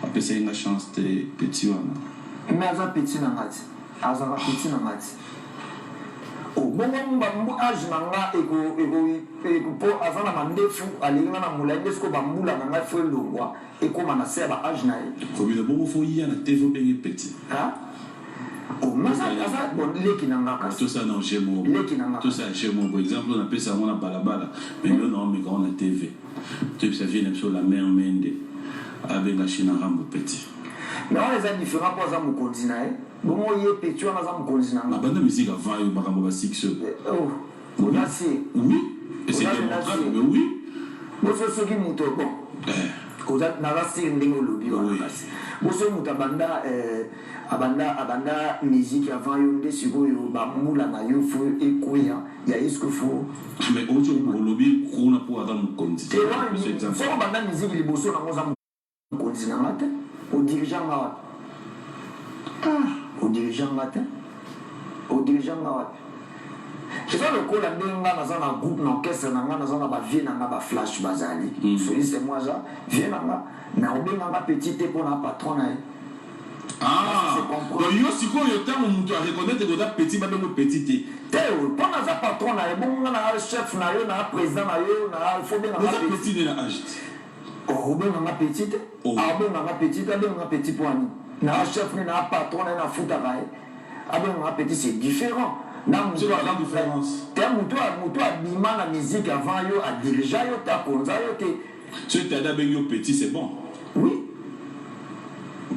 après c'est une chance de petit mais aza petit na ngati aza petit na ngati oh bon âge na nga eko po aza na mandefu alinga na mulenge sko bambula na nga fo longwa eko mana se ba âge na e comme le bon faut y a na TV bien petit hein oh masa aza bon leki na nga kasi tout ça non chez moi leki na nga tout ça chez moi par exemple on appelle ça on a balabala mais non mais quand on a TV tu sais ça vient sur la mer mende avec la Chine rambo petit mais on les a différents pour ça mon continent bon y petit on a ça mon continent la bande musique avant il makambo ba six oh on a c'est oui et c'est démocrate mais oui bon c'est ce qui monte bon koza na rasi ndingo lobi wana kasi boso mutabanda abanda musique avant yo nde sikoyo ba mula na yo fo ekoya ya isco fo mais ocho lobi kuna pour adam konti so banda musique liboso na ngoza konti na mate au dirigeant ngawat au dirigeant ngawat c'est ça le coup là ndenga na za na groupe na orchestre na nga na za na ba vie na nga ba flash bazali soliste moi ça vie na nga na obenga nga petite pour na patron na donc yo siko yo tango mutu a reconnaître que da petit ba bengo petite teo pour na za patron na bon na chef na yo na président na yo na faut benga nga petite na âge oh benga nga petite benga nga petit pour ani na chef na patron na futa kai benga nga petit c'est différent. C'est la différence. Tu as bimé la musique avant yo à diriger yo ta konza yo te. Ce que tu as dit petit c'est bon. Oui.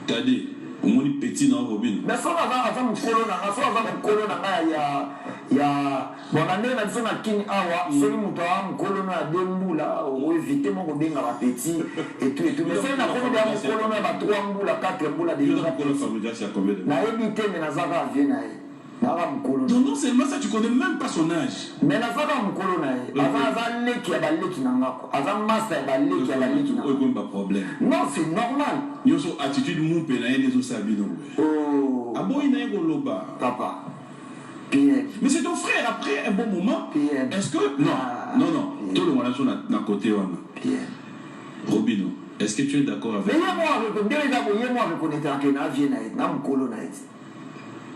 Tu as dit au moins petit dans Robin. Mais ça va mon colonne ya bon année na biso na king awa celui muto am colonne na dembula o éviter mon benga ba petit et tout mais ça na ko ba mon colonne ba 3 mbula 4 mbula de la colonne familiale c'est combien de na éviter mais na zaka vient non seulement ça tu connais même pas son âge mais la femme mon colonne avant leki ya baleki na ngako avant master ya baleki ya baleki na pas problème non c'est normal yo so attitude mon pe na les autres sabino oh abo ina yego loba papa PM mais c'est ton frère après un bon moment PM est-ce que non tout le monde na côté wana PM Robino est-ce que tu es d'accord avec moi reconnaître que na vie na mon colonne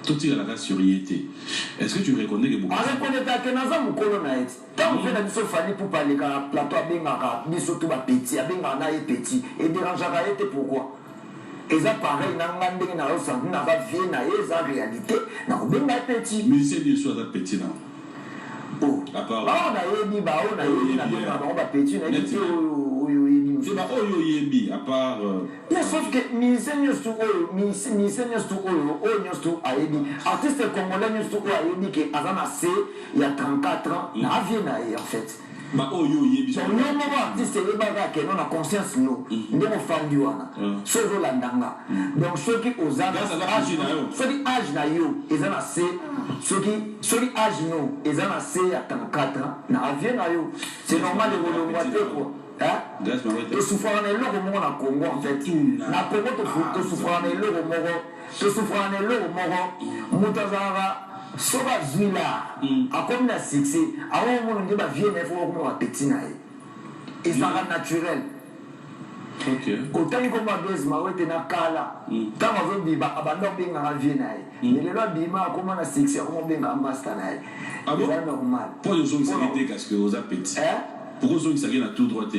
tout il a la surité. Est-ce que tu reconnais que beaucoup reconnaître que naza mon colonne tant on fait la biso fali pour parler quand plateau bengaka biso tout ba petit benga na petit et dérangeaka été pourquoi et ça pareil na ngandenge na ressenti na va vie na eza réalité na benga petit mais c'est bien sûr petit là oh à part na yebi ba na yebi na ba petit na yebi c'est pas oyo yebi à part mais sauf que misenius to ayebi artiste congolais to ayebi que azana c il y a 34 ans na vie na en fait ba oyo yebi so no artiste yebaka que non na conscience no ndemo fandi wana sozo landanga donc ceux qui osana âge na yo ezana c ceux qui âge no ezana c il y a 34 ans na vie na yo c'est normal de le quoi to souffrira na eloko moko na Congo en fait na Congo to souffrira na eloko moko moto azalaka soki azwi la akomi na succès aomona nde bavie na ye fo okoma bapeti na ye ezalaka naturel otangi koma besma oete na kala ntango azobima abanda obengaka vie na ye mais lelo abima akoma na succès akoma obengaka master na ye eza normal po ozongisaki te parce que oza petit pourquoi ozongisaki na tout droit te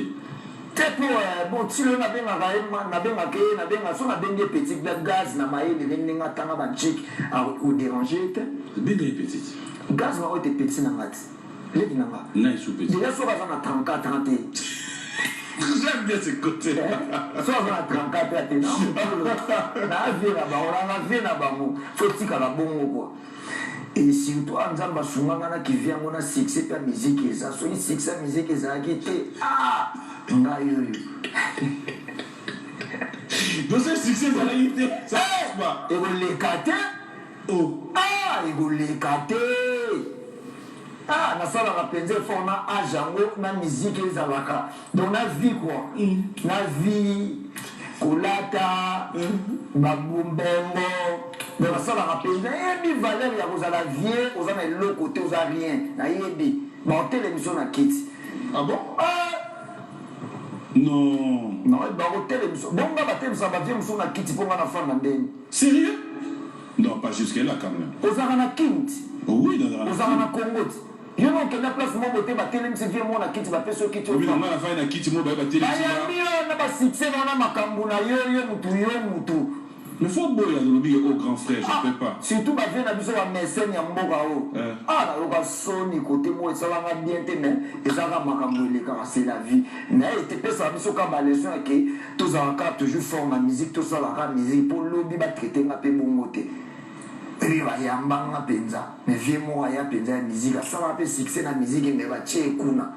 pour bon si le nabengaka so nabenge petit gaz na mayele ndenge ndenge atanga banchik odéranger te benga ye petit gaz na oyo te petit na nga te leki na nga déjà soki aza na 34 ans te j'aime bien ce côté so aza na 34 te na vie na bango fo etikala bongo quoi et surtout nzambe asunganga na kivi yango na succès mpe ya musique eza soki succès ya musique ezalaki te ngai oyo donc ce succès ezalaki te ekoleka te ekoleka te nasalaka mpenza effort na age yango na musique ezalaka donc na vie quoi na vie kolata babumbengo donc nasalaka mpenza eyebi valeur ya kozala vie oza na eloko te oza rien nayebi baotele émission na kiti ah bon Non. Non, bon, ça va bien, on a quitté pour la femme. Sérieux? Non, pas jusque-là quand même. Aux Arana Kint. Oui, dans aux Arana Congo. Yo non que na place mo bote ba télé mse vie mo na kiti ba peso kiti. Oui, on a la fin na kiti mo ba télé. Ayamio na ba succès na makambu na yo mutu. Mais faut boya de lobby au grand frère, je peux pas. Surtout ba vie na biso ba mécène ya mboka o. Ah na loka soni côté mo ça va bien te mais et ça va makambu le ka c'est la vie. Na été pesa biso ka ba leçon que tous en cas toujours fort na musique tout ça la musique pour lobby ba traiter na pe bongote. Et bayambanga penza mais vieux moi ya penza musique ça va faire succès na musique mais ba tché kuna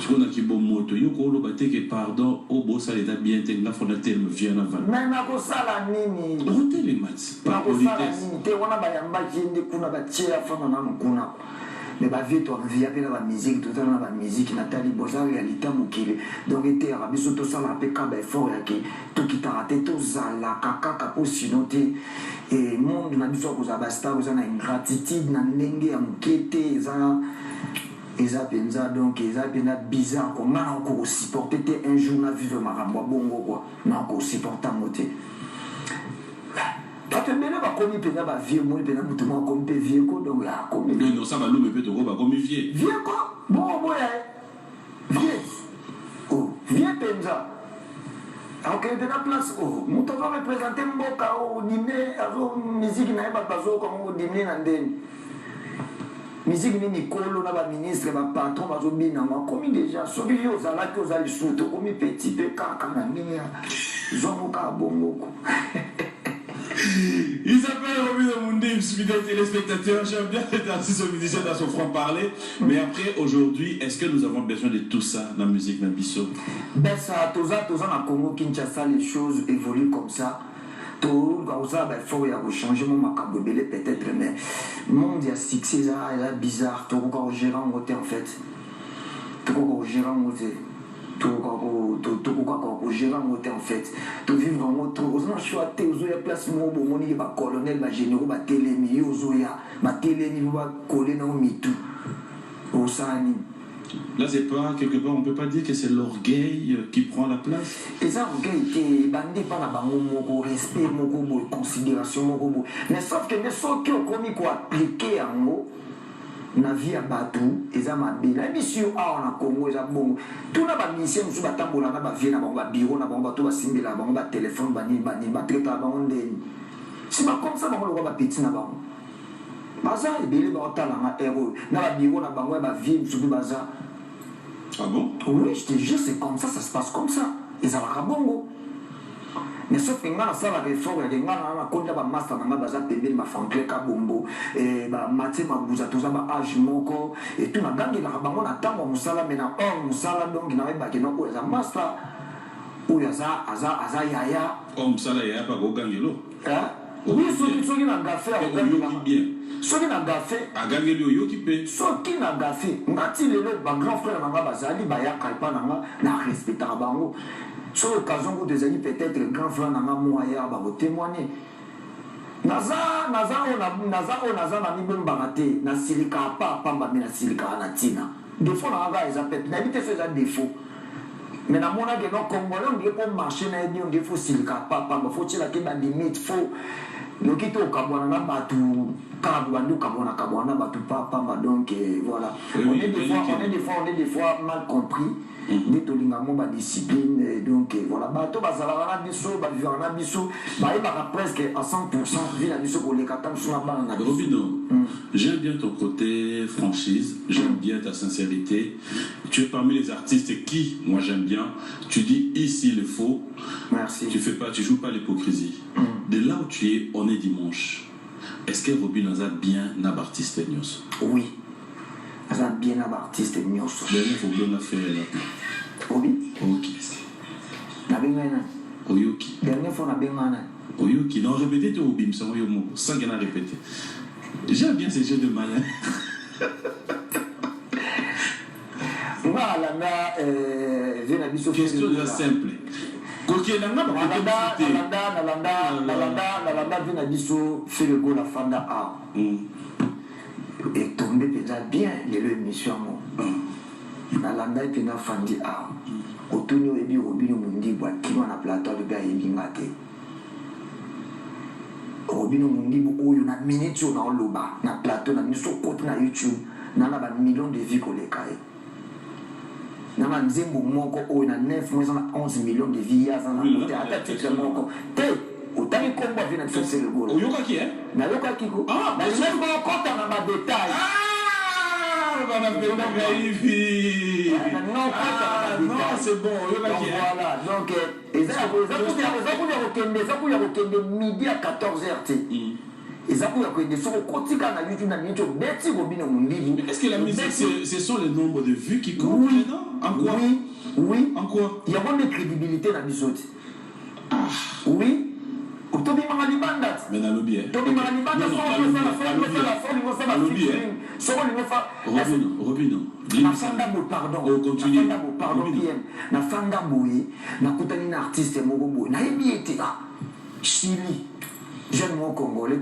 je connais qui bon moto yo ko lo baté que pardon au beau ça l'état bien te na fondateur me vient avant mais na ko sala nini hotel les matchs na ko sala nini te wana bayamba jinde kuna ba tché afana na kuna mais ba vie toi via pe na ba musique tout na ba musique Nathalie Boza réalité mukile donc était arabiso to sala pe ka ba fort ya ke to kitaraté to zala kaka po sinoté et monde na biso ko za ba star ko za na ingratitude na ndenge ya mukete eza penza donc eza pena bizarre comment on ko supporter un jour na vivre makambo bongo quoi na ko supporter moté parce que maintenant ba komi pena ba vieux moi pena mutu moi comme pe vieux ko donc ya komi non ça va nous peut to ba comme vieux ko bon vieux oh vieux penza ok de la place oh mutu va représenter mboka o dîner azo musique na ba bazo comme dîner na ndeni musique nini kolo na ba ministre ba patron bazo bina moi comme déjà sobi yo zala ki ozali suto comme petit pe kaka na nini zomo ka bongo ko. Il s'appelle Robin Omundi, fidèle téléspectateur. J'aime bien être artiste au musicien dans son franc-parler. Mais après, aujourd'hui, est-ce que nous avons besoin de tout ça dans la musique Nabiso? Ben ça, tout ça, na Congo, Kinshasa, les choses évoluent comme ça. Tout ça, il faut changer mon macabre peut-être, mais le monde il y a succès, il est bizarre. Tout le gérant en fait. Tout le gérant tout gérant en fait tout vivre en autre on a choisi aux autres place mo bomoni ba colonel ba généraux ba télémi ozoya ba télémi ba coller na mitu au sani. Là c'est pas quelque part on peut pas dire que c'est l'orgueil qui prend la place. Et ça orgueil qui bandé pas na bango moko respect moko considération moko mais sauf que mais sauf que comme quoi appliquer en mot na vie ya bato eza mabela mission awa na Congo eza bongo tuna ba mission musu batambola na ba vie na bango ba bureau na bango bato basimbela bango ba téléphone bani ba traiter bango ndeni si ba comme ça bango ba petit na bango baza ebele ba otala na héros na ba bureau na bango ba vie musu baza. Ah bon? Oui, je te jure c'est comme ça se passe comme ça ezalaka bongo. Mais sauf que ngana sala réforme de ngana na konda ba master na baza pembeni ba Franklin Kabombo et ba Mathieu Mabuza toza ba âge moko et tout na gangi na bango na tango musala mena musala donc na ba ke no ko za master ou ya za yaya musala yaya pa go gangelo oui soki na gafe a bien soki na gafe a gangelo yo ki pe soki na gafe ngati lelo ba grand frère na bazali ba ya kalpa na respecter bango. Sur l'occasion où des amis peut-être grand frère n'a pas moyen de témoigner. Naza na ni bon baraté na silika pas pamba mais na silika na tina. Des fois na ga ils appellent n'habite ces défauts. Mais na mona que non congolais on dit pour marcher na ni on dit faut silika pas pamba faut tirer que ba limite faut donc to kabwana na batu kabwandu kabwana batu pas pamba donc voilà. On est des fois mal compris. Des tolingamon ba discipline donc voilà bato bazala na biso ba vivre na biso ba eba presque à 100% vie na biso ko le katam suna ba na Robino. J'aime bien ton côté franchise, j'aime bien ta sincérité. Tu es parmi les artistes qui, moi j'aime bien, tu dis ici il faut. Merci. Tu joues pas l'hypocrisie. De là où tu es, on est dimanche. Est-ce que Robino a bien un artiste Nyos? Oui. Ça bien un artiste Nyos. Dernier faut bien la faire là. Oui. Ok. Na bengana. Oyoki. Dernière fois na bengana. Oyoki. Non, répétez tout au bim, ça sans qu'il a répété. J'aime bien ces jeux de malin. Voilà, question déjà simple. Coquet, n'a pas Nalanda vient à biso fait le goal la fanda a. Et tombé déjà bien de l'émission. Nalanda et puis na fandi a. otuni oyebi Robino Mundibu akima na plateau alobi ayebinga te. Robino Mundibu oyo na minute oyo na oloba na plateau na miso kote na YouTube nana ba millions de vues koleka ye. Nana nzembo moko oyo na 9 mois na 11 millions de vues ya zana kote ata titre moko te. Otani kombo avina biso Sergolo. Oyokaki na yokaki ko. Na nzembo kota na ba détails. Non, c'est bon. Voilà, donc midi à 14h. Est-ce que la musique, ce sont les nombres de vues qui comptent maintenant? En quoi? Oui. En quoi? Il y a beaucoup de crédibilité dans les autres. Oui. Mais dans le biais. Robino. Pardon. Continue. Na artiste na Chili. Jeune mon Congolais,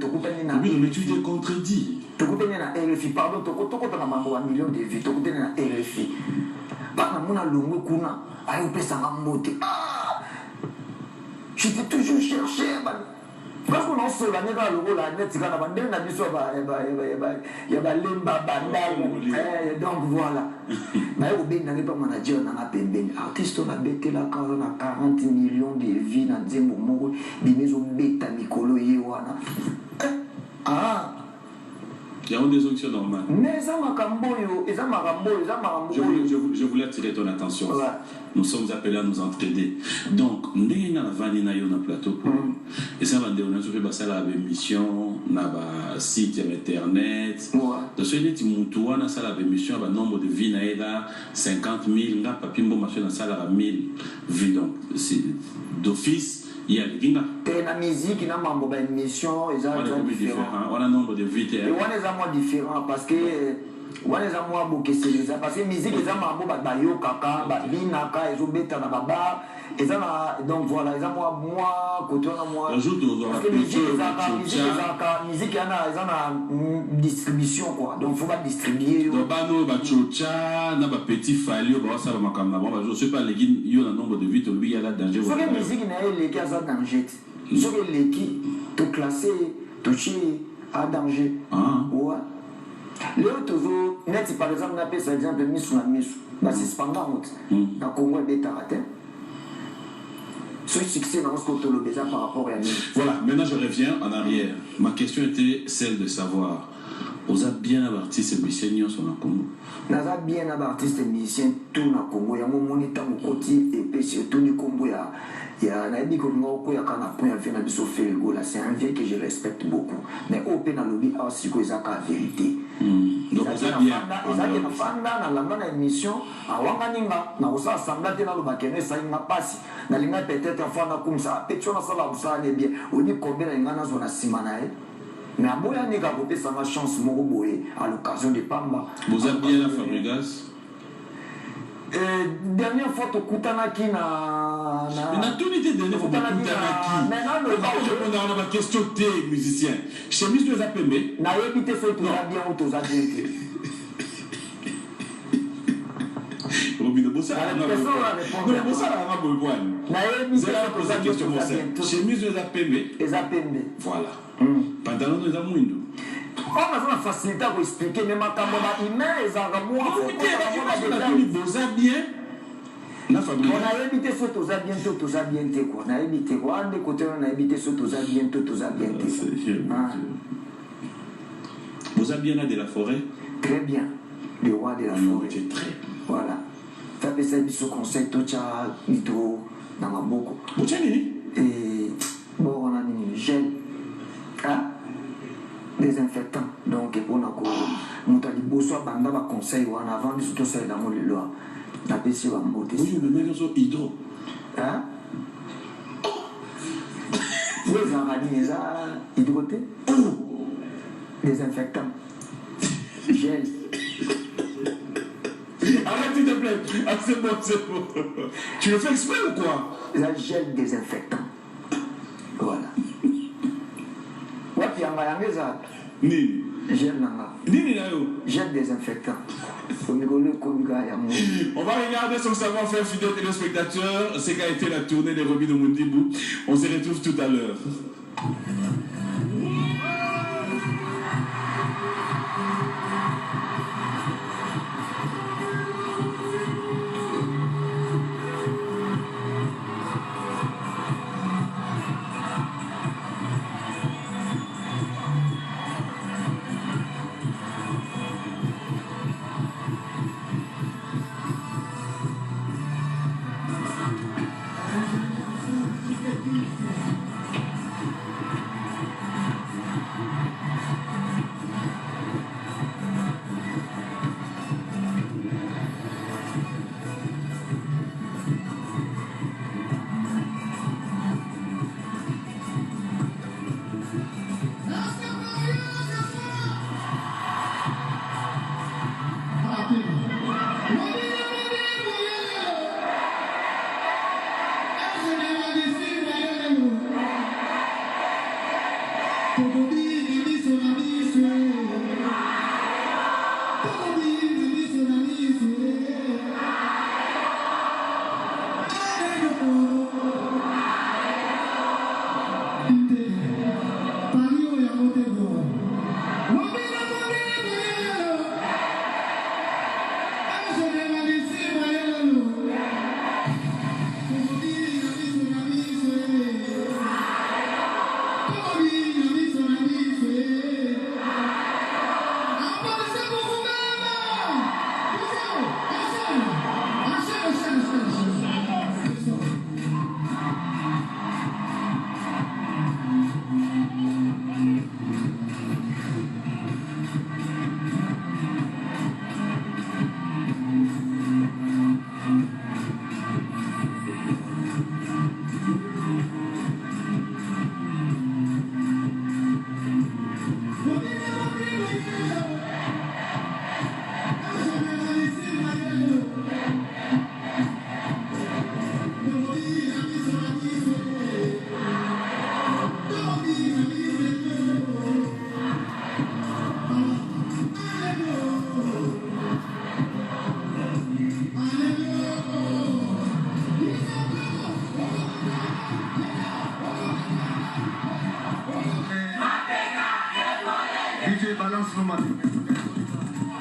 mais tu te contredis. Na RFI, pardon, na millions de vues, na RFI. J'étais toujours cherché. Parce qu'on a solennel dans le rôle, donc voilà. Mais au bien, n'avait pas manager dans la pembeni. Artiste, on a bêté la 40 millions de vies dans des moments. Bimezo bêta Nicolo Yewana. Ah. Il y a des auditions normales. Mais ça je voulais attirer ton attention. Ouais. Nous sommes appelés à nous entraider. Donc, nous avons un plateau. Et ça va dire, on a fait la émission, on a site internet. Donc, si on a fait émission, le nombre de vues, 50 000, on a papier, on a fait 1000 vues. Donc, d'office. Il y a les guingas. La musique, il y a une émission, ils ont différent. On a un nombre de vues. Et on est moins différent parce que on est moins beaucoup parce que musique, ils ont bayo kaka, binaka, ils ont bêta na baba. Donc voilà, ils ont moi, côté on a moi. Parce que musique, il y a une distribution quoi. Donc il faut pas distribuer. Donc bano bachocha, na ba petit falio, ba ça va makamba. Je sais pas les guin, il y a un nombre de vues, il y a la danger. Faut que musique n'a les cas à danger. Faut que les qui te classer, toucher à danger. Ouais. Les autres, net par exemple, on appelle ça exemple mise sur la mise. C'est cependant, dans le Congo, il est arrêté. Ce succès dans ce côté par rapport à nous. Voilà, maintenant je reviens en arrière. Ma question était celle de savoir, vous êtes bien un artiste musicien sur le Congo? Nous avons bien un artiste musicien tout le Congo. Il y a un moment et puis surtout du Congo. Il y a un dit que nous c'est un vieux que je respecte beaucoup. Mais au pays dans le lobby aussi que ça la vérité. Donc vous êtes bien. Ils ont une fan dans la émission. À Wanganinga, na osa assemblée dans le bakene ça il m'a passé. Na linga peut-être en fan comme ça. Peut-être on a ça là où ça est bien. On dit combien il y a dans la simanae. Mais à Boya Nika Bopé ça ma chance Moroboé à l'occasion de Pamba. Vous êtes bien la Fabregas? Dernière fois, tu Kutanaki na. Mais na tout été dernière fois, Kutanaki. Maintenant, je prends la question T, musicien. Chemise de Zapembe. Na évité ce que tu as bien ou tu as bien. Robino Bossa, non, Bossa, on a besoin. Na évité ce que tu as bien. Chemise de Zapembe. Voilà. Pantalon de Zamouindou. On a facilité à expliquer, mais ma camarade, il met les armes. Vous êtes bien. On a évité ce que tu as bientôt, tu as bientôt quoi. On a évité quoi. De côté, on a évité ce que tu as bientôt, tu as bientôt. Vous êtes bien là de la forêt? Très bien. Le roi de la forêt. C'est très. Voilà. Ça fait ça, ce conseil, tout ça, mito, dans ma boucle. Vous tenez? Et bon, on a une gel. Hein? Désinfectant. Donc, pour nous, on a dit, bonsoir, banda, va conseil, on a vendu tout ça dans le loi. La PC va monter. Oui, le mec, ils hydro. Hein? Les araignées, ça, hydroté. Désinfectant. Gel. Arrête, s'il te plaît. Ah, c'est bon, c'est bon. Tu le fais exprès ou quoi? Ça, gel désinfectant. Voilà. Wapi yanga yanga eza nini Gel nanga. Gel désinfectant. On va regarder son savoir-faire, fidèles téléspectateurs. C'est qu'a été la tournée des Remis de Mundimbu. On se retrouve tout à l'heure. Hallelujah.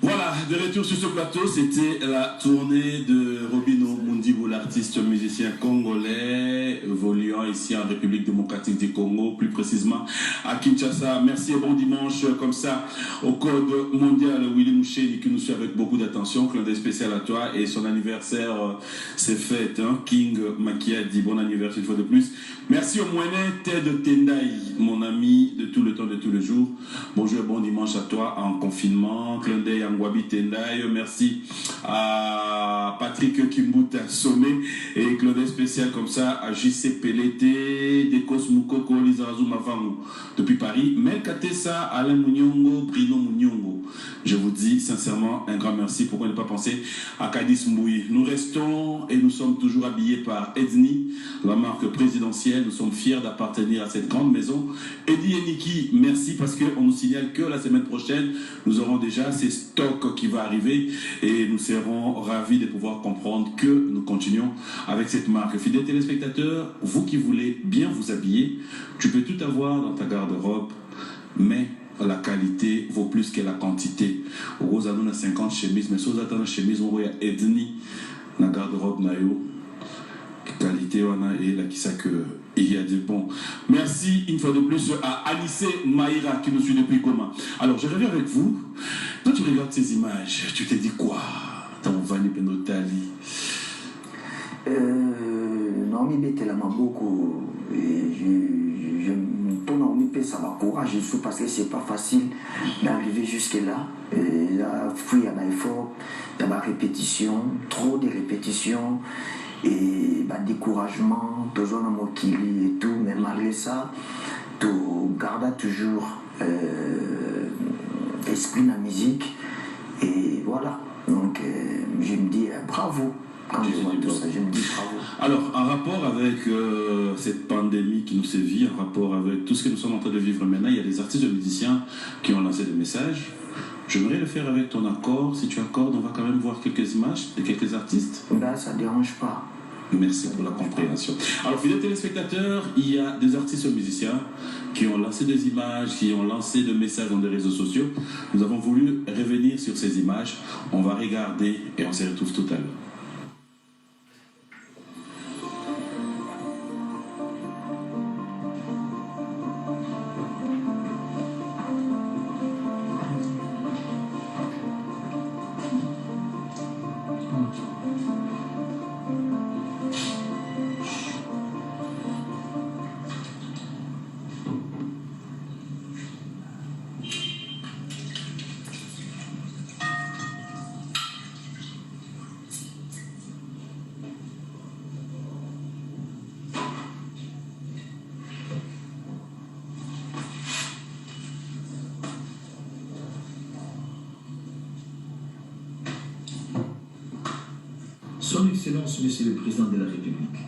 Voilà, de retour sur ce plateau, c'était la tournée de Robino Mundibou, l'artiste musicien congolais, évoluant ici en République démocratique du Congo, plus précisément à Kinshasa. Merci et bon dimanche, comme ça, au Code mondial Willy Moucheni qui nous suit avec beaucoup d'attention. Clin d'œil spécial à toi et son anniversaire s'est fait, hein. King Makia dit bon anniversaire une fois de plus. Merci au Moinet Ted Tendai, mon ami de tout le temps, de tous les jours. Bonjour et bon dimanche à toi en confinement. Clin d'œil à Ngwabi Tendai. Merci à Patrick Kimbuta Sommet et clin d'œil spécial comme ça à JC Pelete, Dekos Moukoko, Lizarazou Mavangu depuis Paris. Melkatessa, Alain Mounyongo, Bruno Mounyongo. Je vous dis sincèrement un grand merci. Pourquoi ne pas penser à Kadis Mbouyi. Nous restons et nous sommes toujours habillés par Edni, la marque présidentielle. Nous sommes fiers d'appartenir à cette grande maison. Eddie et Niki, merci parce qu'on nous signale que la semaine prochaine, nous aurons déjà ces stocks qui vont arriver et nous serons ravis de pouvoir comprendre que nous continuons avec cette marque. Fidèles téléspectateurs, vous qui voulez bien vous habiller, tu peux tout avoir dans ta garde-robe, mais la qualité vaut plus que la quantité. Vous avez 50 chemises, mais si vous avez une chemise, vous avez Edni, la garde-robe, qualité, et là qui sait que il y a du bon. Merci une fois de plus à Alice Maïra qui nous suit depuis Goma. Alors je reviens avec vous. Quand tu regardes ces images, tu te dis quoi dans Vani Penotali? Non, mais bête la beaucoup. Je me ça m'a courage parce que c'est pas facile d'arriver jusque là. Il y a un effort, il y a la répétition, trop de répétitions. Et découragement, toujours dans mon kili et tout, mais malgré ça, tu gardes toujours esprit dans la musique. Et voilà, donc je me dis bravo. Quand je vois tout ça, je me dis bravo. Alors, en rapport avec cette pandémie qui nous sévit, en rapport avec tout ce que nous sommes en train de vivre maintenant, il y a des artistes et musiciens qui ont lancé des messages. J'aimerais le faire avec ton accord. Si tu accordes, on va quand même voir quelques images de quelques artistes. Ben, ça ne dérange pas. Merci pour la compréhension. Alors, fidèles téléspectateurs, il y a des artistes et musiciens qui ont lancé des images, qui ont lancé des messages dans les réseaux sociaux. Nous avons voulu revenir sur ces images. On va regarder et on se retrouve tout à l'heure. Son Excellence, Monsieur le Président de la République,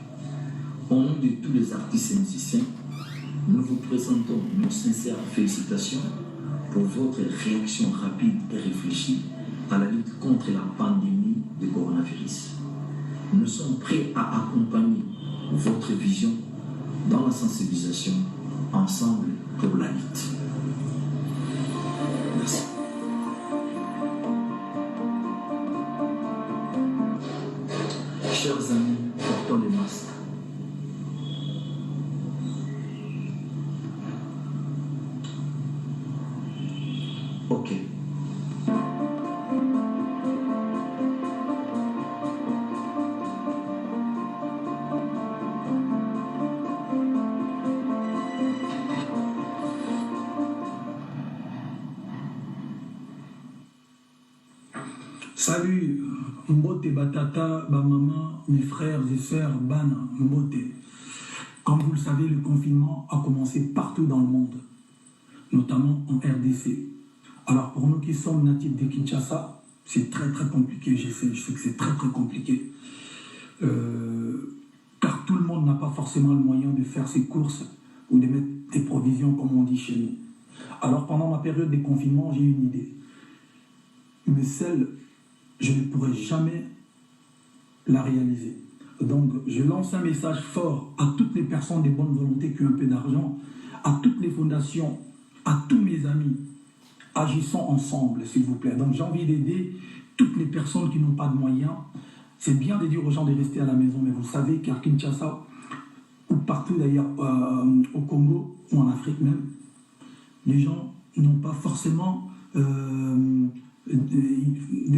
au nom de tous les artistes et musiciens, nous vous présentons nos sincères félicitations pour votre réaction rapide et réfléchie à la lutte contre la pandémie de coronavirus. Nous sommes prêts à accompagner votre vision dans la sensibilisation ensemble pour la lutte. Merci. Chers amis, portons les masques. Ok. Salut, Mbote Batata, Bamama, mes frères et sœurs, Bana, Mbote. Comme vous le savez, le confinement a commencé partout dans le monde, notamment en RDC. Alors pour nous qui sommes natifs de Kinshasa, c'est très compliqué, je sais que c'est très compliqué. Car tout le monde n'a pas forcément le moyen de faire ses courses ou de mettre des provisions comme on dit chez nous. Alors pendant ma période de confinement, j'ai eu une idée. Mais celle, je ne pourrai jamais la réaliser. Donc je lance un message fort à toutes les personnes de bonne volonté qui ont un peu d'argent, à toutes les fondations, à tous mes amis, agissons ensemble, s'il vous plaît. Donc j'ai envie d'aider toutes les personnes qui n'ont pas de moyens. C'est bien de dire aux gens de rester à la maison, mais vous savez qu'à Kinshasa, ou partout d'ailleurs au Congo, ou en Afrique même, les gens n'ont pas forcément des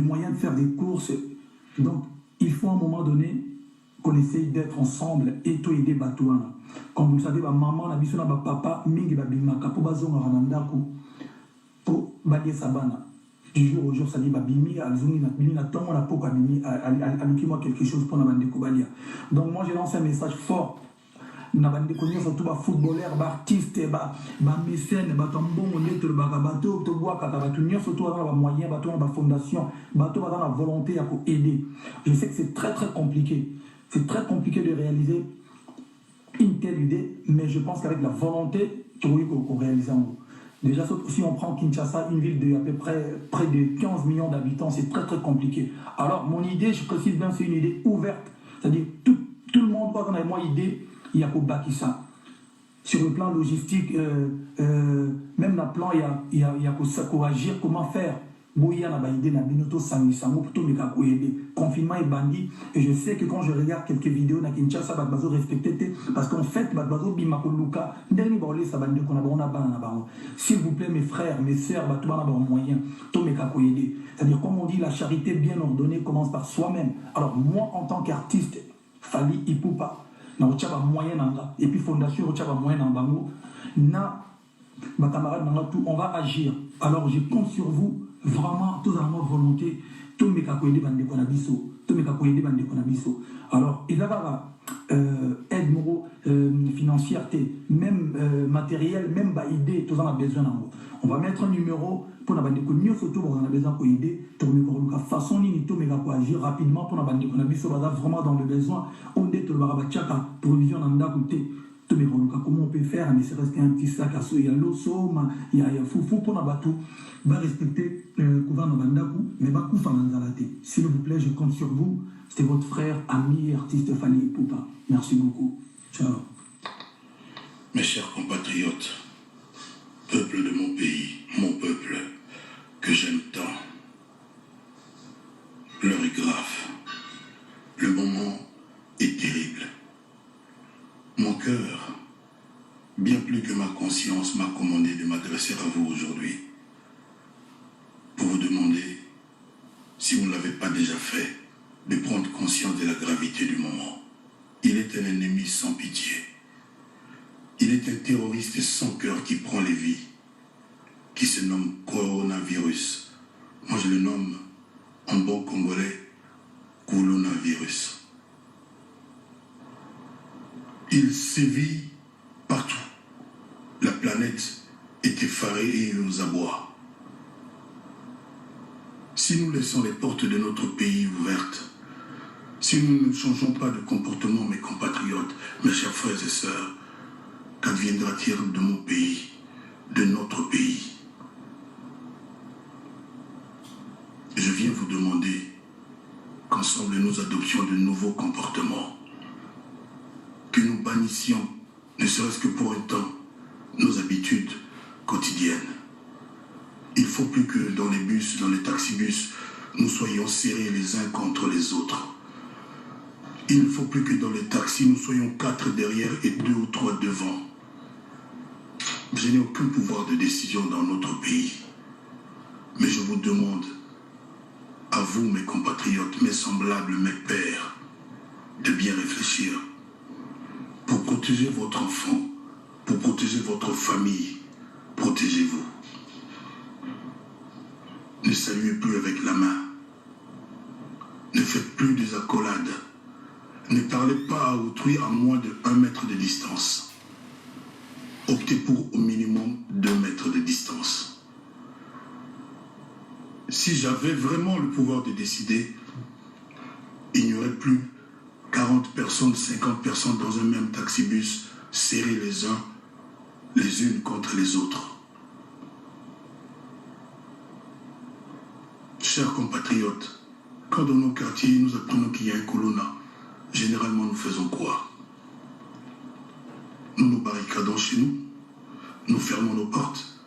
moyens de faire des courses. Donc il faut à un moment donné qu'on essaye d'être ensemble et tout aider Batouana. Comme vous le savez, ma maman, la mission, ma papa, mingi babimaka, pour bazonga ranandaku, pour balier sabana. Du jour au jour, ça dit babimi, alzungi na bimi na tongo na poka bimi, alukis-moi quelque chose pour na bandeko balia. Donc moi j'ai lancé un message fort. Na bandeko nyo surtout ba footballeur, ba artiste, ba mécène, ba tambongo neto ba bateau, to bois kata ba tout nyo surtout ba moyen, ba to ba fondation, ba to ba la volonté à aider. Je sais que c'est très très compliqué. C'est très compliqué de réaliser une telle idée, mais je pense qu'avec la volonté, qu'on réalise en haut. Déjà, si on prend Kinshasa, une ville de à peu près de 15 millions d'habitants, c'est très très compliqué. Alors, mon idée, je précise bien, c'est une idée ouverte. C'est-à-dire, tout le monde, quand on a moi idée, il y a qu'au bâtir ça. Sur le plan logistique, même le plan, il y a qu'au agir, comment faire. Confinement est bandit et je sais que quand je regarde quelques vidéos na Kinshasa batbazo respecté parce qu'en fait batbazo bimakoluka ndeni baolé sa bande qu'on a bon na s'il vous plaît mes frères mes sœurs batouba na bon moyen to meka ko aider, c'est-à-dire comme on dit la charité bien ordonnée commence par soi-même. Alors moi en tant qu'artiste Fally Ipupa na ochaba moyen nanga et puis fondation ochaba moyen nanga na ma camarade nanga tout on va agir. Alors je compte sur vous vraiment tous en volonté tout mes cacoyés bande konabiso tout mes cacoyés bande konabiso. Alors il va aide moro financière même matériel même ba idée tous en a besoin nango. On va mettre un numéro pour na bande konyo surtout on a besoin ko aider tout mes ko façon ni tout mes ko agir rapidement pour na bande konabiso ba vraiment dans le besoin on dit tout le barabachaka provision nanda côté. Comment on peut faire, mais c'est resté un petit sac à il y a l'osso, il y a foufou pour la bateau, va respecter le gouvernement Bandakou, mais va couper dans la tête. S'il vous plaît, je compte sur vous. C'était votre frère, ami et artiste Fally Ipupa. Merci beaucoup. Ciao. Mes chers compatriotes, peuple de mon pays, mon peuple, que j'aime tant, l'heure est grave. Le moment est terrible. Mon cœur, bien plus que ma conscience, m'a commandé de m'adresser à vous aujourd'hui pour vous demander, si vous ne l'avez pas déjà fait, de prendre conscience de la gravité du moment. Il est un ennemi sans pitié. Il est un terroriste sans cœur qui prend les vies, qui se nomme coronavirus. Moi je le nomme en bon congolais, coronavirus. Il sévit partout. La planète est effarée et il nous aboie. Si nous laissons les portes de notre pays ouvertes, si nous ne changeons pas de comportement, mes compatriotes, mes chers frères et sœurs, qu'adviendra-t-il de mon pays, de notre pays? Je viens vous demander qu'ensemble nous adoptions de nouveaux comportements, que nous bannissions, ne serait-ce que pour un temps, nos habitudes quotidiennes. Il ne faut plus que dans les bus, dans les taxibus, nous soyons serrés les uns contre les autres. Il ne faut plus que dans les taxis, nous soyons 4 derrière et 2 ou 3 devant. Je n'ai aucun pouvoir de décision dans notre pays. Mais je vous demande, à vous, mes compatriotes, mes semblables, mes pères, de bien réfléchir. Pour protéger votre enfant, pour protéger votre famille, protégez-vous. Ne saluez plus avec la main. Ne faites plus des accolades. Ne parlez pas à autrui à moins de 1 mètre de distance. Optez pour au minimum 2 mètres de distance. Si j'avais vraiment le pouvoir de décider, il n'y aurait plus 40 personnes, 50 personnes dans un même taxibus, serrés les uns, les unes contre les autres. Chers compatriotes, quand dans nos quartiers nous apprenons qu'il y a un colonna, généralement nous faisons quoi? Nous nous barricadons chez nous, nous fermons nos portes,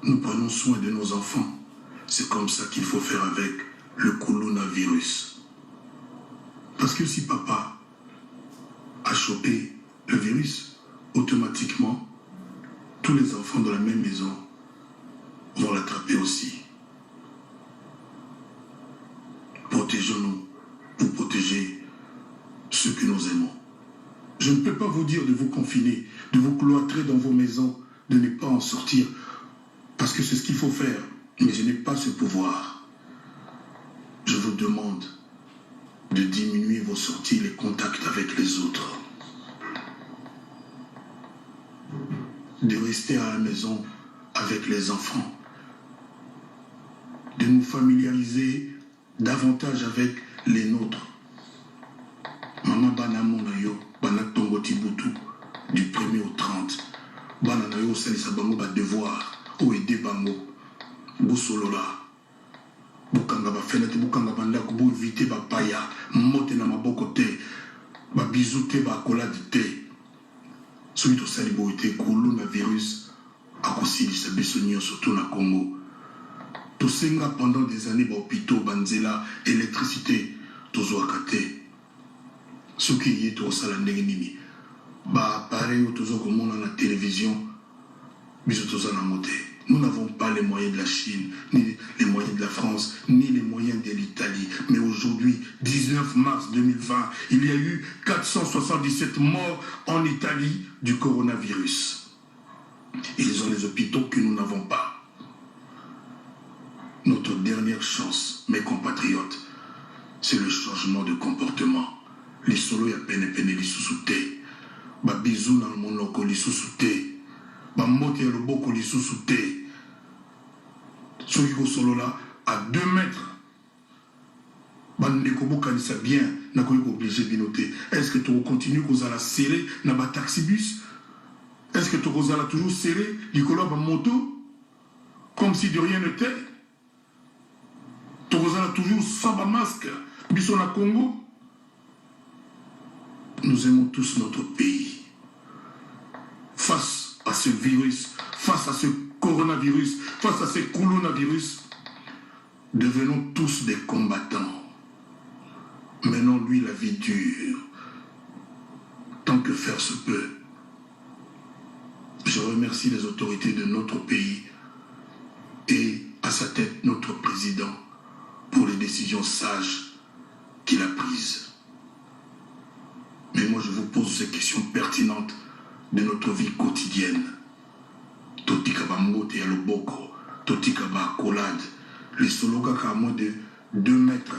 nous prenons soin de nos enfants. C'est comme ça qu'il faut faire avec le coronavirus. Parce que si papa a chopé le virus, automatiquement, tous les enfants de la même maison vont l'attraper aussi. Protégeons-nous pour protéger ceux que nous aimons. Je ne peux pas vous dire de vous confiner, de vous cloîtrer dans vos maisons, de ne pas en sortir, parce que c'est ce qu'il faut faire, mais je n'ai pas ce pouvoir. Je vous demande de diminuer vos sorties, les contacts avec les autres, de rester à la maison avec les enfants, de nous familiariser davantage avec les nôtres. Maman bana monayo, bana tongo tibutu, du 1er au 30. Bana nayo salisa bango ba devoir, ou aider bango. Bosolola. Bukanga ba fenêtre, bukanga ba ndako, bo éviter ba paya, mote na maboko te, ba bisou te, ba accolade te. Celui to sali bo ete coronavirus akosilisa biso nyonso to na Congo. Tosenga pendant des années ba hôpitaux, banzela, électricité, tozwaka te. Ce qui est au salon nini, bah pareil autour comme la télévision, nous n'avons pas les moyens de la Chine, ni les moyens de la France, ni les moyens de l'Italie. Mais aujourd'hui, 19 mars 2020, il y a eu 477 morts en Italie du coronavirus. Ils ont les hôpitaux que nous n'avons pas. Notre dernière chance, mes compatriotes, c'est le changement de comportement. Les solos ya pene les sous-soutés. Ba bisou dans le monoko les sous-soutés. Ba mote ya loboko les sous-soutés. Soki ko solo là à 2 mètres. Ba ndeko bokanisa bien na ko obligé binoter. Est-ce que tu continues qu'on la serrer na ba taxi bus? Est-ce que tu la toujours serrer likolo ba moto comme si de rien n'était? Tu la toujours sans ba masque. Biso na Congo. Nous aimons tous notre pays. Face à ce virus, face à ce coronavirus, face à ce coronavirus, devenons tous des combattants. Menons-lui la vie dure, tant que faire se peut. Je remercie les autorités de notre pays et à sa tête notre président pour les décisions sages qu'il a prises. Mais moi, je vous pose ces questions pertinentes de notre vie quotidienne. Totikaba mote ya loboko, totikaba accolade, les sologaka à moins de 2 mètres.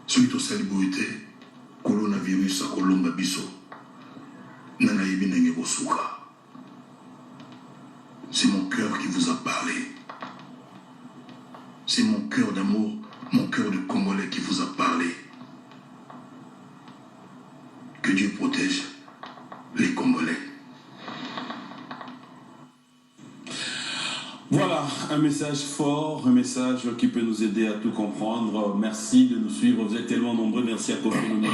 Celui to saliboité, coronavirus a kolonga biso, nana yebi nenge bosuka. C'est mon cœur qui vous a parlé. C'est mon cœur d'amour, mon cœur de Congolais qui vous a parlé. Que Dieu protège les Congolais. Voilà, un message fort, un message qui peut nous aider à tout comprendre. Merci de nous suivre, vous êtes tellement nombreux. Merci à Kofi Olomide,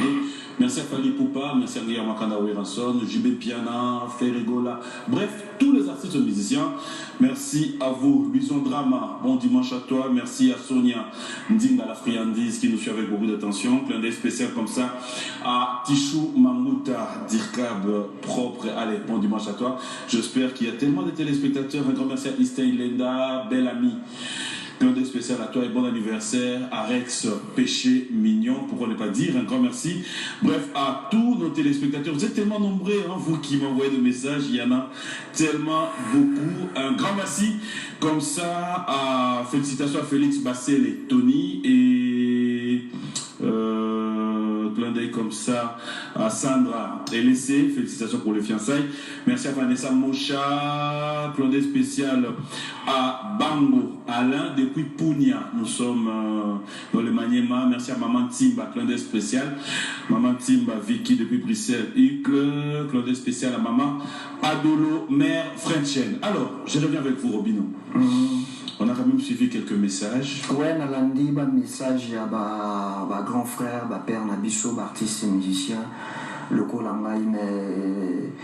merci à Fali Poupa, merci à Guillaume Makanda Weranson, JB Piana, Ferregola, bref, tous les artistes musiciens. Merci à vous, Bison Drama, bon dimanche à toi. Merci à Sonia Ndinga la friandise qui nous suit avec beaucoup d'attention. Plein d'œil spécial comme ça à Tichou Mamouta, Dirkab propre. Allez, bon dimanche à toi. J'espère qu'il y a tellement de téléspectateurs. Un grand merci à Istain Lenda, belle amie. Plein d'œil spécial à toi et bon anniversaire à Rex Péché Mignon, pourquoi ne pas dire un grand merci. Bref, à tous nos téléspectateurs, vous êtes tellement nombreux, hein, vous qui m'envoyez des messages, il y en a tellement beaucoup. Un grand merci comme ça, félicitations à Félix Bassel et Tony et plein d'œil comme ça à Sandra LC, félicitations pour les fiançailles. Merci à Vanessa Mocha, plein d'œil spécial à Bango Alain depuis Pounia. Nous sommes dans le Maniema. Merci à Maman Timba, clin d'œil spécial. Maman Timba Vicky depuis Bruxelles. Hucle, clin d'œil spécial à Maman Adolo, mère Frenchen. Alors, je reviens avec vous, Robino. On a quand même suivi quelques messages. Ouais, Nalandi, un message à ma grand frère, ma père Nabiso, artiste et musicien, le Kolangaï, mais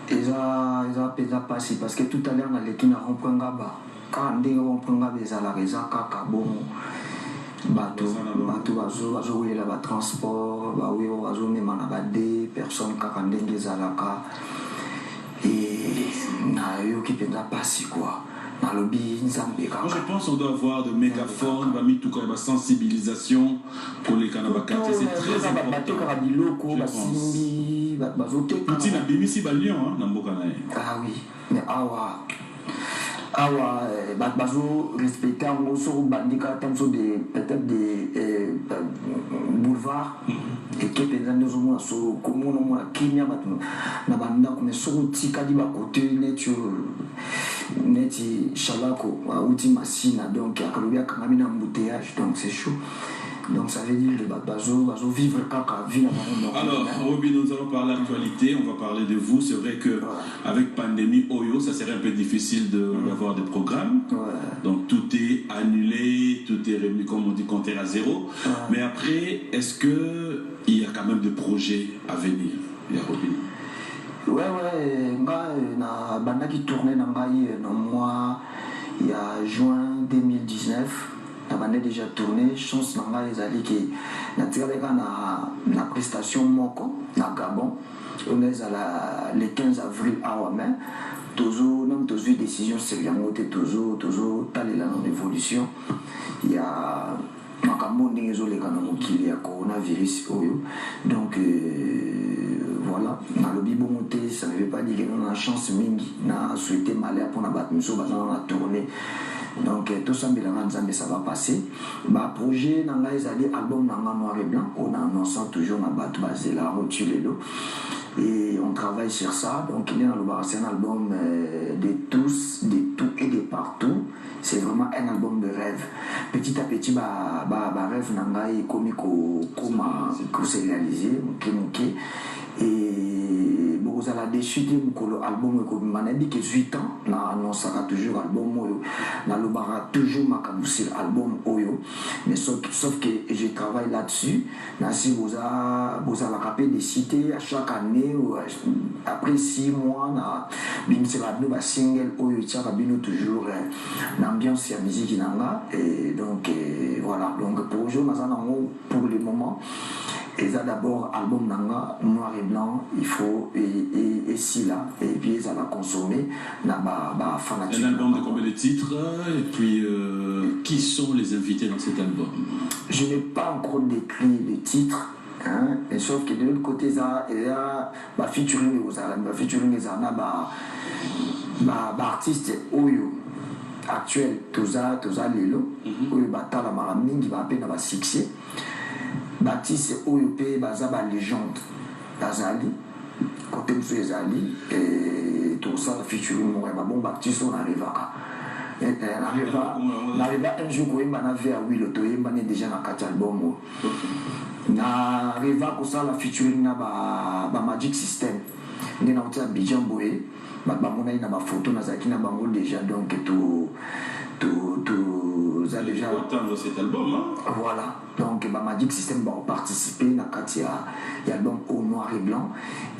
eza pasi parce que tout à l'heure naleki na rond-point ngaba kaka ndenge rond-point ngaba ezalaka eza kaka bongo bato bazowelela batransport baoyo bazomema na bade personne kaka ndenge ezalaka nayoki mpenza pasi quoi. Moi je pense qu'on doit avoir de mégaphones, tout comme la sensibilisation pour les canaux quartiers, c'est très important. Poutine a bimi si balion dans Bokanaï. Ah oui, mais bazo respecter en gros bandika tamso de peut-être des boulevards et que pendant nous on so comme on a Kenya na banda comme so tika di ba côté neti shalako outi masina donc akalobia kamina embouteillage donc c'est chaud. Donc ça veut dire que bazo vivre kaka vie. Alors Roby, nous allons parler d'actualité, on va parler de vous. C'est vrai que avec pandémie Oyo, ça serait un peu difficile d'avoir des programmes. Donc tout est annulé, tout est remis comme on dit compter à zéro. Mais après, est-ce que il y a quand même des projets à venir? Il y a Roby. Na banda qui tournait dans le mois il y a juin 2019. On a déjà tourné, chance n'a pas les alliés qui na prestation moko na Gabon. On est le 15 avril à Ouamen. Toujours une décision sérieusement toujours talé là dans l'évolution. Il y a le coronavirus. Donc voilà, dans le bibo monté, ça ne veut pas dire qu'on a une chance mingi, na souhaité malheur pour na battre nous on a tourné. Donc tout ça ça va passer. Bah projet dans les album dans noir et blanc, on annonce toujours na battre basé là Rotulelo et on travaille sur ça. Donc il y a un album de tous, de tout et de partout. C'est vraiment un album de rêve. Petit à petit rêve nangai komiko comment c'est réalisé, et beaucoup à la déchute de album comme manadi que 8 ans na annoncera toujours album oyo na lobara toujours makabusi album oyo mais sauf que je travaille là-dessus na si vous la capé des cités à chaque année après 6 mois na bimsela ba single oyo tchaka bino toujours l'ambiance ya musique nanga et donc voilà donc projet mazana pour le moment. Et ça d'abord album nanga noir et blanc il faut et si là et puis ça va consommer na ba fanatique. Un album de combien de titres et puis qui sont les invités dans cet album? Je n'ai pas encore décrit les titres hein, et sauf que de l'autre côté ça il y a featuring artiste oyo actuel toza lelo oyo batala mara mingi ba pe na ba succès. Baptiste Oyope Bazaba légende Bazali côté monsieur Ezali et tout ça la featuring moi bon Baptiste on arrive un jour quand il a fait à Will il est déjà dans 4 albums na arrive comme ça la featuring na ba Magic System il est dans Abidjan Boé ba mona ina ba photo na zaki na bango déjà donc tout ça déjà attendre cet album hein? Voilà donc Magic System va participer na katia album au noir et blanc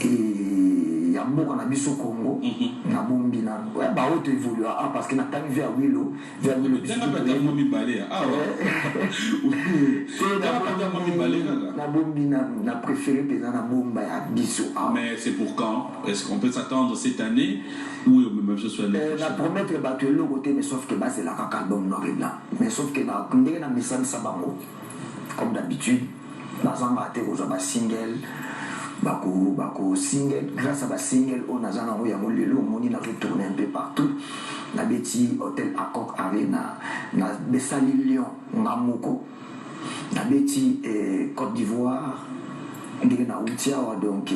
et ya mboka na biso Congo na bombi na ba auto évolue parce que na tami vers Willow na bombi na préféré pesa na bomba ya biso mais c'est pour quand? Est-ce qu'on peut s'attendre cette année ou même ce soit l'année prochaine? La promettre battre le côté mais sauf que c'est la album noir et blanc mais sauf que na message sabango comme d'habitude dans un single bako single grâce à ba single on a zana ya molelo moni na retourner un peu partout na beti hôtel Accor Arena na Bessali Lyon ngamoko na beti Côte d'Ivoire ndenge na Outiawa donc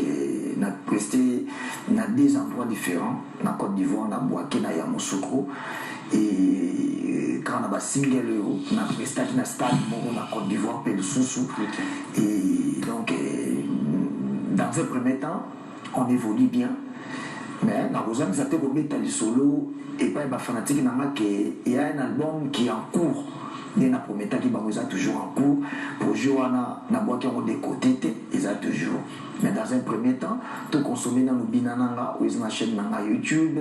na presté na 2 endroits différents na Côte d'Ivoire na Boaké na Yamoussoukro et quand on a single on a presté na stade moko na Côte d'Ivoire pe Lussusu et donc dans un premier temps on évolue bien mais dans besoin ça te remettre les solo et pas les fanatiques il y a un album qui est en cours nde na prometaki bango eza toujours en cours projet wana nabwaki yango de côté te eza toujours mais dans un premier temps tokonsome nano bina nanga oyo eza na chaîne nanga YouTube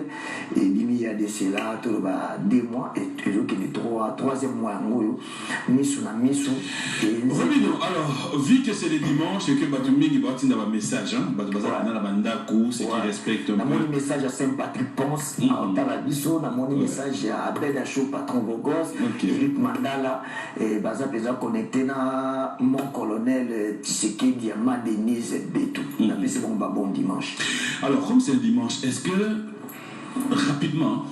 ebimi ya de cela toloba 2 mois ezokende 3e mois yango oyo misu na misu. Alors vu que c'est le dimanche et que bato mingi batinda ba message bato baza na bandako ce qui respecte na moni message à Saint-Patrick Ponce à Otarabiso na moni message à Abel Achou patron Bogos Eric Mandala baza peza connecté na mon colonel Tshisekedi Ama Denise Betou na pese bon dimanche. Alors comme c'est le dimanche, est-ce que rapidement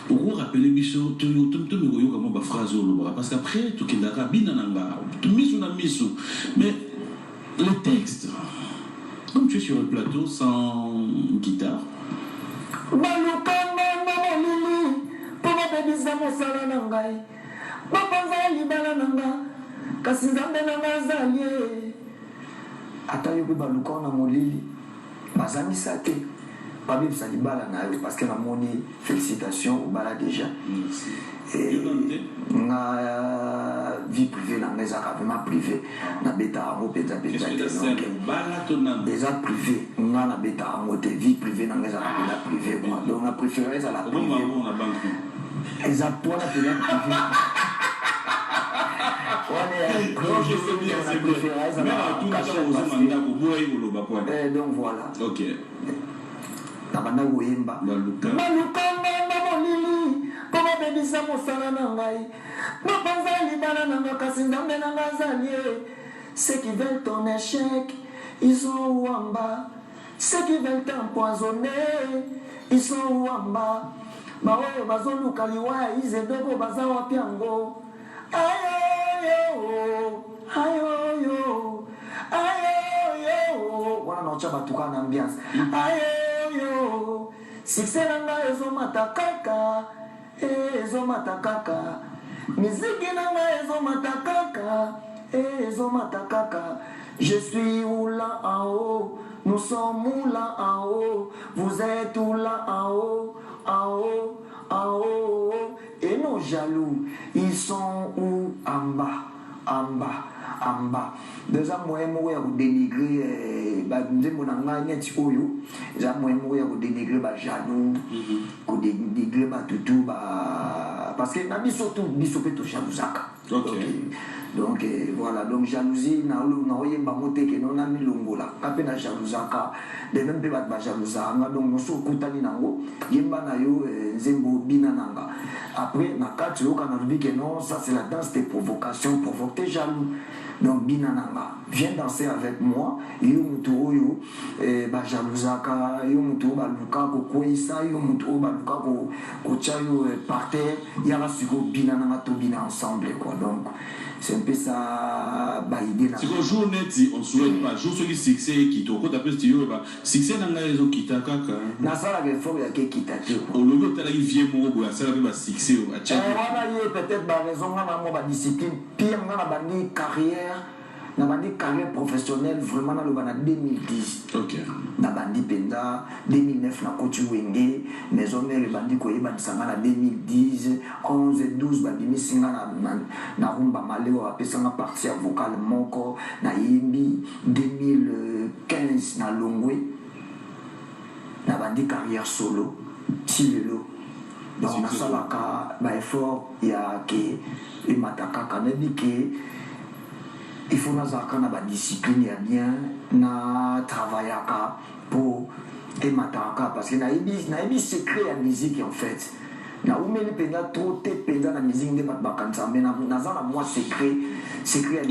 vous rappelez biso to yoka mo ba phrase oloba parce qu'après to kindaka bina nanga to misu na misu mais le texte comme tu es sur le plateau sans guitare balukanga na molili pona bebisa mosala na ngai bapanza libala nanga kasi nzambe nanga zalie ata yo pe balukanga na molili bazamisa te babebisa libala na yo parce que namoni félicitations obala déjà nga vie privée na nga ezaka vraiment privé nabeta yango mpenza déjà privé nga nabeta yango te vie privée na nga ezaka mpenza privé donc na préféré ezala privé eza mpona mpenza privé donc voilà nabanda koyemba balukanga na molili mpo babebisa mosala na ngai bapanza libala na nga kasi nzambe na nga azalie ceux qui veulent ton échec ils sont wamba ceux qui veulent t'empoisonner ils sont wamba baoyo bazoluka liwa ya izedoko baza wapi yango ayoyo ayoyo ayoyo wana naocha batuka na ambiance ayoyo succès na ngai ezomata kaka ezomata kaka miziki na ngai ezomata kaka ezomata kaka je suis où là en haut nous sommes où là en haut vous êtes où là en haut en haut en haut et nos jaloux ils sont où en bas en bas en bas déjà moyen moko ya kodénigrer nzembo na ngai neti oyo eza moyen moko ya kodénigrer bajaloux kodénigrer batutu parce que na biso tu biso mpe tojaluzaka donc voilà donc jalousie naoyemba mo te keno na milongola ka mpe na jalousaka de même mpe bato bajaluzaka nga donc mosu okutani nango yemba na yo nzembo bina nanga après na kati oyoka na lobi keno ça c'est la danse des provocations provoque tes jaloux donc bina nanga viens danser avec moi yo mutu oyo bajalousaka yo mutu oyo baluka kokweyisa yo mutu oyo baluka kotya yo par terre yaka sikoyo bina nanga tobina ensemble quoi donc c'est un peu ça baïdé. C'est qu'un jour net, on souhaite pas. Jour celui succès qui te compte après studio, succès dans la raison qui t'a kaka. Na ça la réforme qui t'a dit. Au lieu de t'aller vieux mot, ça la va succès au tchèque. On a peut-être la raison, on a ma discipline. Pire, on a bandi carrière. Na bandi carrière professionnelle vraiment dans le bana 2010. OK. Na bandi penda 2009 na coach Wenge, maison mère bandi ko yeba sanga na 2010, 11 et 12 bandi misinga na rumba maleo apesanga partie vocale moko na yembi 2015 na Longwe. Na bandi carrière solo, Tilelo. Donc na salaka ba effort ya ke e mataka kanebi ke il faut nazaka na ba discipline ya bien na travaillaka pour emataka parce que naebi secret ya musique en fait na umeli penda trop te penda na musique nde bato bakanisa mais naza na moi secret ya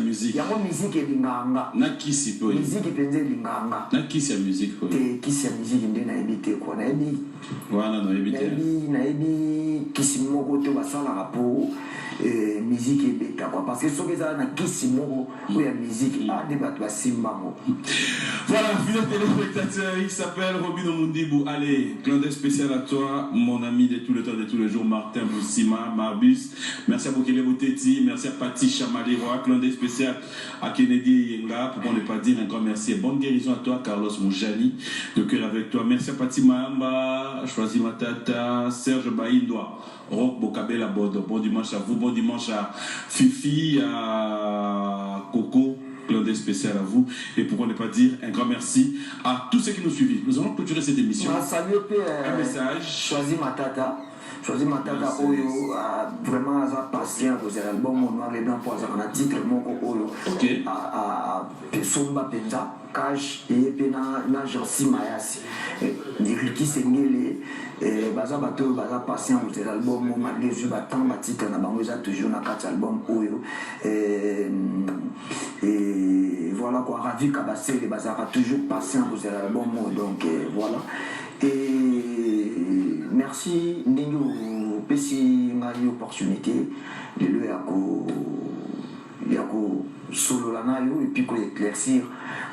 musique yango musique elinganga na kisi po musique penza elinganga na kisi ya musique po te kisi ya musique nde nayebi te quoi nayebi voilà nayebi kisi moko te basalaka po musique ebeta quoi parce que soki ezala na kisi moko oyo ya musique nde bato basimbango. Voilà, fidèle téléspectateur, il s'appelle Robin Omundibou. Allez, clin d'œil spécial à toi mon ami. ami de tout le temps, de tous les jours, Martin Boussima, Marbus. Merci à Bokele Bouteti, merci à Pati Chamaliroa, clin d'œil spécial à Kennedy Yenga, pour ne pas dire un grand merci. Et bonne guérison à toi, Carlos Moujani, de cœur avec toi. Merci à Pati Mahamba, Choisi Matata, Serge Baïndoa, Rock Bokabela Bodo. Bon dimanche à vous, bon dimanche à Fifi, à Coco. Clin d'œil spécial à vous, et pourquoi ne pas dire un grand merci à tous ceux qui nous suivent. Nous allons clôturer cette émission. Salut un message. Choisi Matata, Oyo, vraiment patient aux albums, on noir et blanc pour un titre, mon Oyo, à Somba Penza, Cash et Pena, Najansi Mayasi, Niriki Sengele, Baza Bato, Baza patient aux albums, malgré les battants, Batika, Nabangoza, toujours dans 4 albums Oyo, et voilà quoi, Ravi Kabassé, les Bazara, toujours patient aux albums, donc voilà. Et merci Nengo Pessi Ngali opportunité de le yako solo lana yo et puis ko éclaircir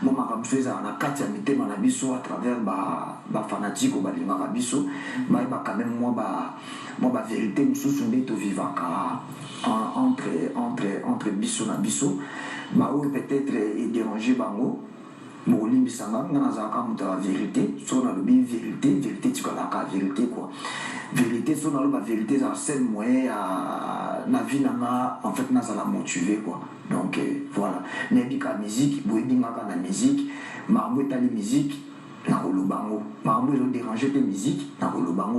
moi makamfeza na kati ya mitema na biso à travers ba fanatique ba linga biso mais ba quand même moi ba vérité mususu ndeto vivaka entre biso na biso ba ou peut-être déranger bango Molim Bissanga, on a la vérité, sur la vérité, tu connais la vérité quoi. Vérité, sur la vérité, c'est un seul moyen à la vie, en fait, ça la motiver quoi. Donc voilà. Nebika musique, Bouedinga la musique, Marmouet la musique. Marmouet ont dérangé des musiques,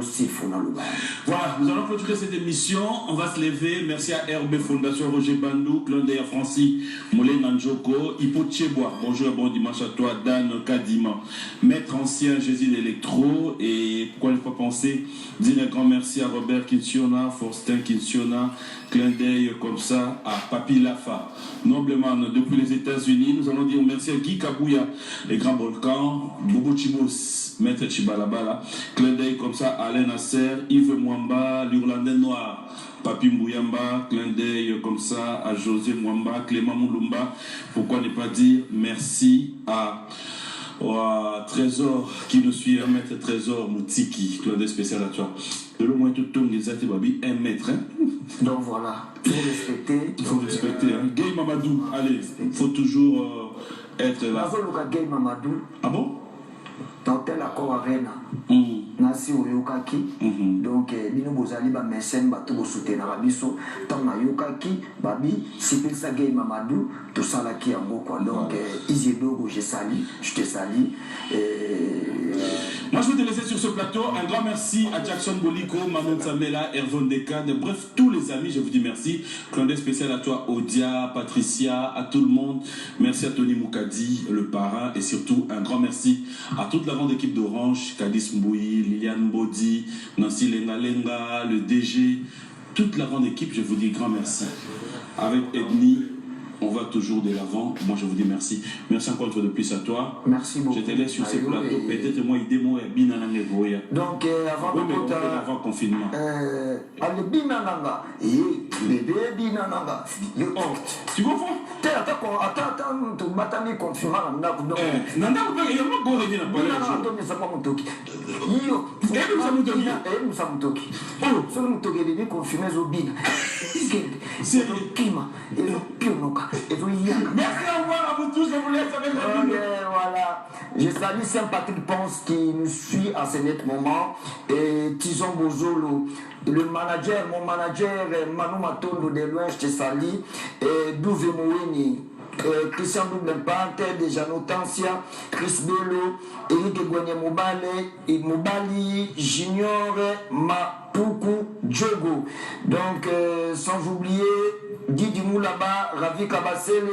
c'est faux dans le bango. Voilà, nous allons clôturer cette émission. On va se lever. Merci à RB Fondation Roger Bandou, clin d'œil à Francis Moulin Nanjoko, Hippo Tchebois. Bonjour et bon dimanche à toi, Dan Kadima, maître ancien Jésus l'électro. Et pourquoi ne pas penser, dire un grand merci à Robert Kinsiona, Forstin Kinsiona, clin d'œil comme ça à Papi Lafa, noblement depuis les États-Unis. Nous allons dire merci à Guy Kabouya, les grands volcans, Bobo Chibos, Maître Chibalabala, clin d'œil comme ça à Alain Nasser, Yves Mwamba, l'Irlandais Noir, Papi Mbouyamba, clin d'œil comme ça à José Mwamba, Clément Moulumba. Pourquoi ne pas dire merci à Trésor qui nous suit, un maître Trésor Moutiki, clin d'œil spécial à toi. De l'au moins tout le monde, babi, un maître. Hein? Donc voilà, il faut respecter. Il faut respecter. Hein? Gay Mamadou, allez, il faut toujours être là. Gay Mamadou. Ah bon? Dans tel accord arena. Nasi oyokaki donc bino bozali ba mécène bato bo soutenir biso tant na yokaki babi sipelisa Gay Mamadou tout ça là qui yango quoi donc Isidoro je te salue moi je vais te laisser sur ce plateau. Un grand merci à Jackson Boliko, Manon Samela, Ervon Dekan, bref tous les amis, je vous dis merci. Clin d'œil spécial à toi Odia, Patricia, à tout le monde. Merci à Tony Moukadi, le parrain, et surtout un grand merci à toute la grande équipe d'Orange, Kadis Mbouyi, Liliane Bodi, Nancy Lenga, le DG, toute la grande équipe, je vous dis grand merci. Avec Edni, on va toujours de l'avant. Moi, je vous dis merci. Merci encore une fois de plus à toi. Merci beaucoup. Je te laisse sur ces plateaux. Peut-être moi, il démo et bien à l'envoyer. Donc, avant confinement. Allez, bien à bébé, bien à tu comprends? Attends, tu m'as mis confinement. Non, il y a pas de goré dans le merci à revoir à vous tous, je vous laisse avec voilà. Je salue Saint-Patrick Ponce qui nous suit à ce net moment et Tison Bozolo, le manager, mon manager Manu Matondo de loin, je te salue et Douve Mouini, Christian Double Impact, Dejano Tancia, Chris Bello, Eric Gouanier Mobali, Junior, Mapuku, Djogo. Donc, sans oublier Didi Moulaba, Ravi Kabasele,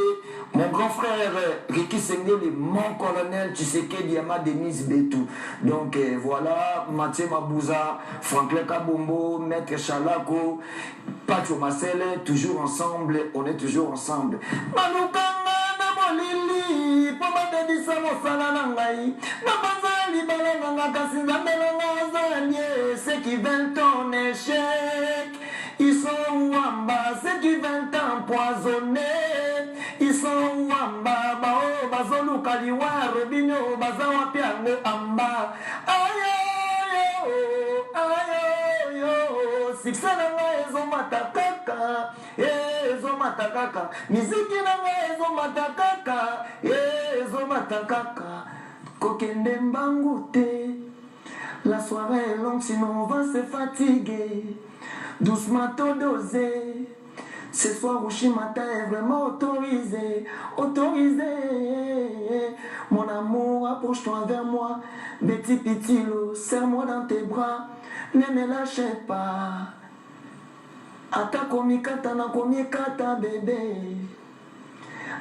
mon grand frère Ricky Sengele, mon colonel Tshisekedi Yama Denise Betou. Donc voilà, Mathieu Mabouza, Franklin Kabombo, Maître Chalako, Pacho Marcel, toujours ensemble, on est toujours ensemble. Manukanga Namolili, Pomade Dissamo Salanangai, Namazali Balananga Kasinzambelanga Zanye, ceux qui veulent ton échec. Ils sont wamba, ceux qui veulent t'empoisonner. Ils sont wamba, bao, bazolu kaliwa, robinho, bazawa piano amba. Ayo, ayo, ayo. succès na ngai ezomata kaka ezomata kaka miziki na ngai ezomata kaka ezomata kaka kokende mbangu te la soirée est longue sinon on va se fatiguer doucement tout dosé ce soir Ushimata est vraiment autorisé mon amour approche-toi vers moi Betty Pitilo serre-moi dans tes bras ne me lâchez pas ata komikata na komikata bébé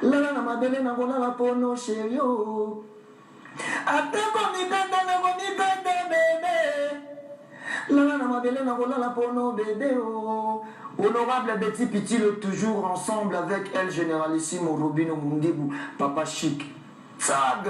lala na mabele na kolala pono chério ata komikata na komikata bébé lala na mabele na kolala pono bébé oh. Honorable Betty Pitilo toujours ensemble avec elle Généralissimo Robino Mundibu Papa Chic Tsag